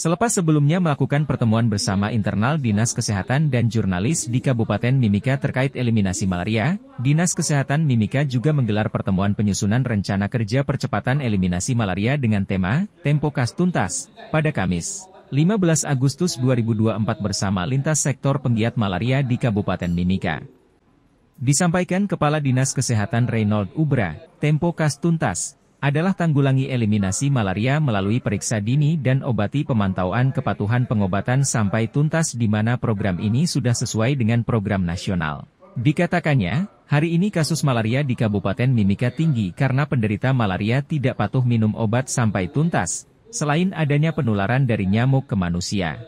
Selepas sebelumnya melakukan pertemuan bersama internal Dinas Kesehatan dan jurnalis di Kabupaten Mimika terkait eliminasi malaria, Dinas Kesehatan Mimika juga menggelar pertemuan penyusunan rencana kerja percepatan eliminasi malaria dengan tema Tempo Kas Tuntas pada Kamis, 15 Agustus 2024 bersama lintas sektor penggiat malaria di Kabupaten Mimika. Disampaikan Kepala Dinas Kesehatan Reynold Ubra, Tempo Kas Tuntas adalah tanggulangi eliminasi malaria melalui periksa dini dan obati pemantauan kepatuhan pengobatan sampai tuntas di mana program ini sudah sesuai dengan program nasional. Dikatakannya, hari ini kasus malaria di Kabupaten Mimika tinggi karena penderita malaria tidak patuh minum obat sampai tuntas, selain adanya penularan dari nyamuk ke manusia.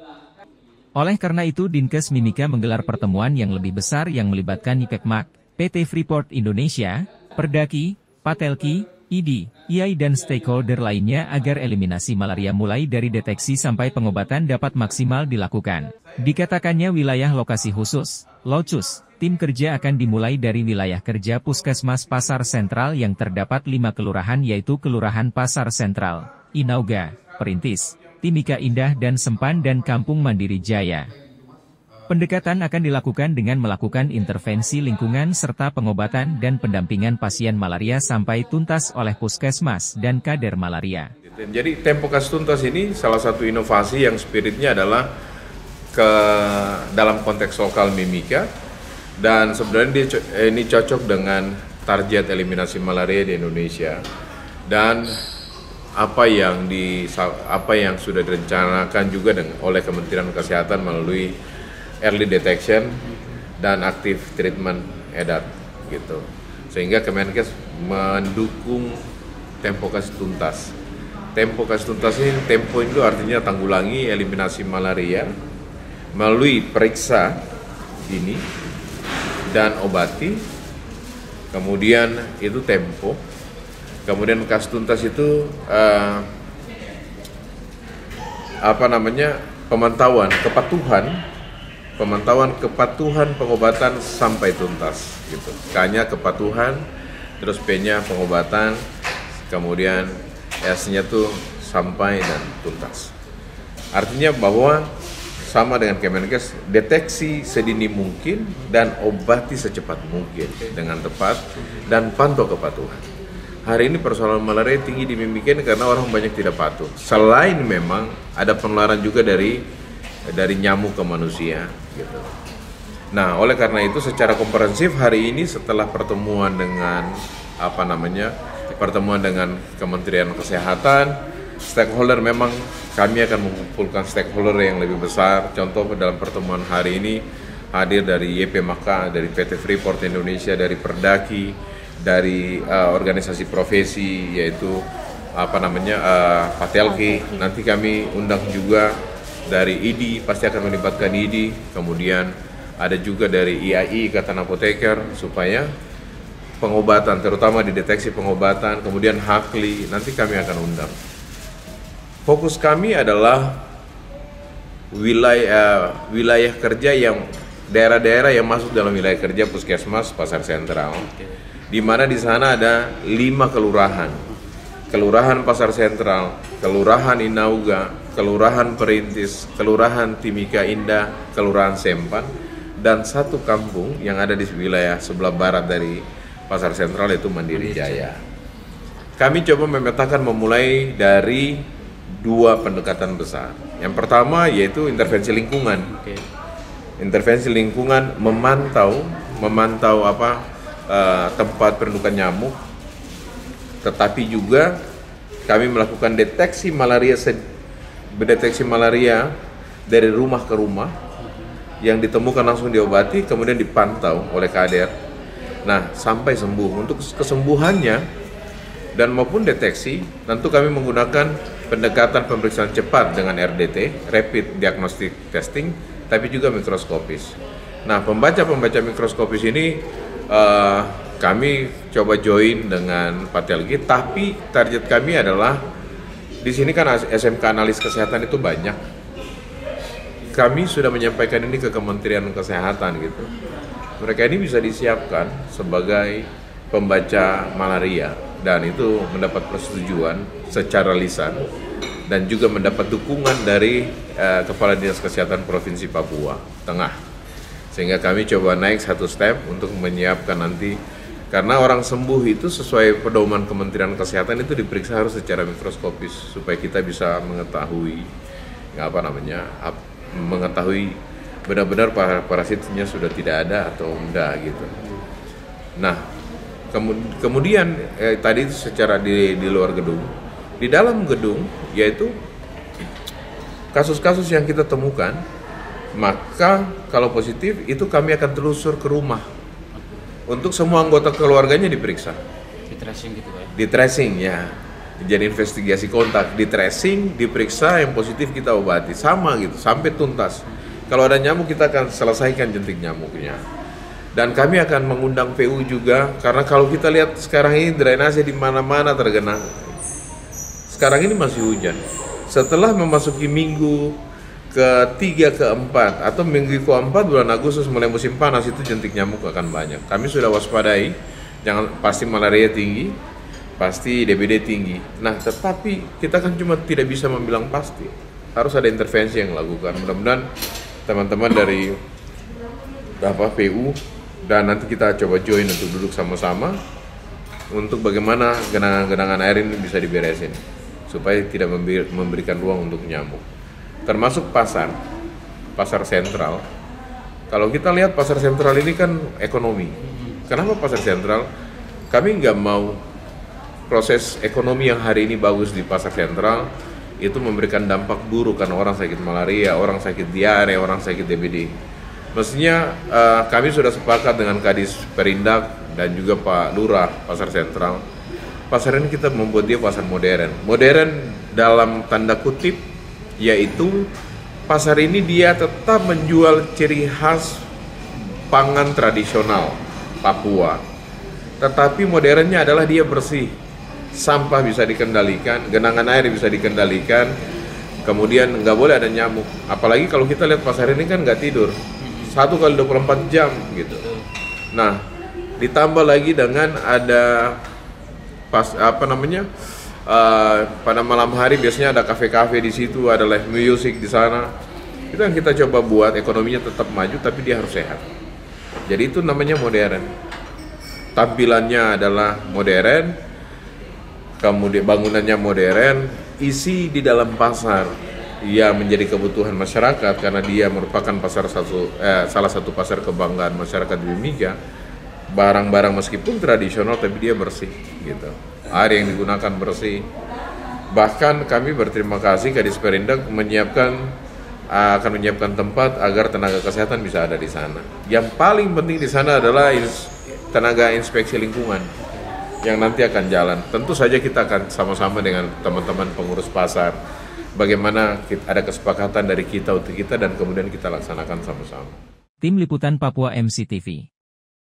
Oleh karena itu Dinkes Mimika menggelar pertemuan yang lebih besar yang melibatkan IPEKMAK, PT Freeport Indonesia, Perdaki, Patelki, ID, IAI dan stakeholder lainnya agar eliminasi malaria mulai dari deteksi sampai pengobatan dapat maksimal dilakukan. Dikatakannya wilayah lokasi khusus, LOCUS, tim kerja akan dimulai dari wilayah kerja Puskesmas Pasar Sentral yang terdapat 5 kelurahan yaitu Kelurahan Pasar Sentral, Inauga, Perintis, Timika Indah dan Sempan dan Kampung Mandiri Jaya. Pendekatan akan dilakukan dengan melakukan intervensi lingkungan serta pengobatan dan pendampingan pasien malaria sampai tuntas oleh puskesmas dan kader malaria. Jadi Tempo Kas Tuntas ini salah satu inovasi yang spiritnya adalah dalam konteks lokal Mimika dan sebenarnya ini cocok dengan target eliminasi malaria di Indonesia dan apa yang sudah direncanakan juga oleh Kementerian Kesehatan melalui early detection dan active treatment EDAT gitu. Sehingga Kemenkes mendukung Tempo Kas Tuntas. Tempo Kas Tuntas ini, tempo itu artinya tanggulangi eliminasi malaria melalui periksa dini dan obati. Kemudian itu tempo. Kemudian Kas Tuntas itu pemantauan kepatuhan pengobatan sampai tuntas gitu. K-nya kepatuhan, terus P-nya pengobatan, kemudian S-nya tuh sampai dan tuntas. Artinya bahwa sama dengan Kemenkes, deteksi sedini mungkin dan obati secepat mungkin dengan tepat dan pantau kepatuhan. Hari ini persoalan malaria tinggi di Mimika karena orang banyak tidak patuh. Selain memang ada penularan juga dari nyamuk ke manusia gitu. Nah, oleh karena itu secara komprehensif hari ini setelah pertemuan dengan Kementerian Kesehatan, stakeholder memang kami akan mengumpulkan stakeholder yang lebih besar. Contoh dalam pertemuan hari ini hadir dari YPMK, dari PT Freeport Indonesia, dari Perdaki, dari organisasi profesi yaitu Patelki. Nanti kami undang juga dari ID, pasti akan melibatkan ID, kemudian ada juga dari IAI, Ikatan Apoteker, supaya pengobatan, terutama di deteksi pengobatan, kemudian Hakli, nanti kami akan undang. Fokus kami adalah wilayah kerja yang daerah-daerah yang masuk dalam wilayah kerja Puskesmas Pasar Sentral, di mana di sana ada 5 kelurahan. Kelurahan Pasar Sentral, Kelurahan Inauga, Kelurahan Perintis, Kelurahan Timika Indah, Kelurahan Sempan, dan 1 kampung yang ada di wilayah sebelah barat dari Pasar Sentral yaitu Mandiri Jaya. Kami coba memetakan memulai dari 2 pendekatan besar. Yang pertama yaitu intervensi lingkungan. Intervensi lingkungan memantau tempat pendudukan nyamuk, tetapi juga kami melakukan deteksi malaria dari rumah ke rumah yang ditemukan langsung diobati, kemudian dipantau oleh kader. Nah, sampai sembuh. Untuk kesembuhannya dan maupun deteksi, tentu kami menggunakan pendekatan pemeriksaan cepat dengan RDT, Rapid Diagnostic Testing, tapi juga mikroskopis. Nah, pembaca mikroskopis ini kami coba join dengan Patelki, tapi target kami adalah di sini kan SMK analis kesehatan itu banyak. Kami sudah menyampaikan ini ke Kementerian Kesehatan gitu. Mereka ini bisa disiapkan sebagai pembaca malaria dan itu mendapat persetujuan secara lisan dan juga mendapat dukungan dari Kepala Dinas Kesehatan Provinsi Papua Tengah. Sehingga kami coba naik satu step untuk menyiapkan nanti, karena orang sembuh itu sesuai pedoman Kementerian Kesehatan itu diperiksa harus secara mikroskopis supaya kita bisa mengetahui mengetahui benar-benar parasitnya sudah tidak ada atau enggak gitu. Nah, kemudian tadi secara di luar gedung, di dalam gedung yaitu kasus-kasus yang kita temukan, maka kalau positif itu kami akan telusur ke rumah untuk semua anggota keluarganya diperiksa. Di tracing gitu Pak? Di tracing ya, jadi investigasi kontak, di tracing, diperiksa, yang positif kita obati, sama gitu sampai tuntas. Kalau ada nyamuk kita akan selesaikan jentik nyamuknya. Dan kami akan mengundang PU juga, karena kalau kita lihat sekarang ini drainase di mana-mana tergenang. Sekarang ini masih hujan. Setelah memasuki minggu ke-3, ke-4 atau minggu ke-4 bulan Agustus mulai musim panas, itu jentik nyamuk akan banyak. Kami sudah waspadai, pasti malaria tinggi, pasti DBD tinggi. Nah, tetapi kita kan cuma tidak bisa membilang pasti. Harus ada intervensi yang dilakukan. Mudah-mudahan teman-teman dari PU dan nanti kita coba join untuk duduk sama-sama untuk bagaimana genangan-genangan air ini bisa diberesin supaya tidak memberikan ruang untuk nyamuk. Termasuk pasar sentral. Kalau kita lihat pasar sentral ini kan ekonomi. Kenapa pasar sentral? Kami nggak mau proses ekonomi yang hari ini bagus di pasar sentral itu memberikan dampak buruk karena orang sakit malaria, orang sakit diare, orang sakit DBD. Mestinya kami sudah sepakat dengan Kadis Perindak dan juga Pak Lurah Pasar Sentral. Pasar ini kita membuat dia pasar modern. Modern dalam tanda kutip, yaitu pasar ini dia tetap menjual ciri khas pangan tradisional Papua. Tetapi modernnya adalah dia bersih. Sampah bisa dikendalikan, genangan air bisa dikendalikan, kemudian nggak boleh ada nyamuk. Apalagi kalau kita lihat pasar ini kan nggak tidur, 1 kali 24 jam gitu. Nah, ditambah lagi dengan ada pada malam hari biasanya ada kafe-kafe di situ, ada live music di sana. Itu yang kita coba buat ekonominya tetap maju, tapi dia harus sehat. Jadi itu namanya modern. Tampilannya adalah modern. Kemudian bangunannya modern, isi di dalam pasar yang menjadi kebutuhan masyarakat karena dia merupakan salah satu pasar kebanggaan masyarakat di Mimika. Barang-barang meskipun tradisional tapi dia bersih gitu. Air yang digunakan bersih. Bahkan kami berterima kasih Kadis Perindak akan menyiapkan tempat agar tenaga kesehatan bisa ada di sana. Yang paling penting di sana adalah tenaga inspeksi lingkungan yang nanti akan jalan. Tentu saja kita akan sama-sama dengan teman-teman pengurus pasar, bagaimana ada kesepakatan dari kita untuk kita dan kemudian kita laksanakan sama-sama. Tim Liputan Papua MCTV.